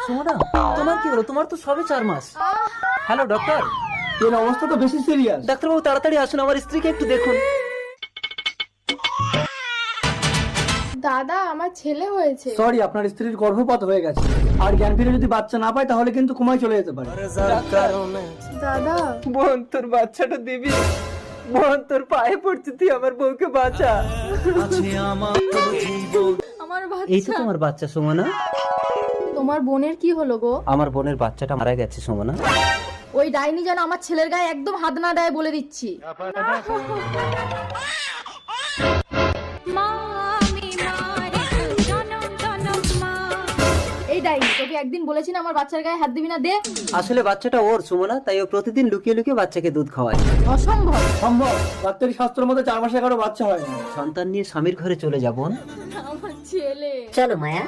সুমনা, তোমার কি হলো? তোমার তো সবে 4 মাস। Hello doctor. এর অবস্থা তো বেশি সিরিয়াস। ডাক্তারবাবু তাড়াতাড়ি আসুন, আমার স্ত্রীকে একটু দেখুন। দাদা আমার ছেলে হয়েছে। সরি, আপনার স্ত্রীর গর্ভপাত হয়ে গেছে, আর জ্ঞান ফিরে যদি বাচ্চা না পায় তাহলে কিন্তু কোমায় চলে যেতে পারে। দাদা বোন তোর বাচ্চাটা দিবি। বোন তোর পায়ে পড়ছি, তুই আমার বউকে বাঁচা। আমার এই তো বাচ্চা। তোমার বাচ্চা সুমনা। তোমার বোনের কি হলো গো? আমার বোনের বাচ্চাটা মারা গেছে সুমনা। ওই ডাইনি যেন আমার ছেলের গায়ে একদম হাত না দেয় বলে দিচ্ছি। এই ডাইনি, তোকে একদিন বলেছি না আমার বাচ্চার গায়ে হাত দিবি না, দে। আসলে বাচ্চাটা ওর সুমনা, তাই ও প্রতিদিন লুকিয়ে লুকিয়ে বাচ্চাকে দুধ খাওয়ায়। অসম্ভব। সম্ভব, ডাক্তারি শাস্ত্রের মধ্যে 4 মাসে কারো বাচ্চা হয় না। সন্তান নিয়ে স্বামীর ঘরে চলে যাব। আমার ছেলে। चलो माया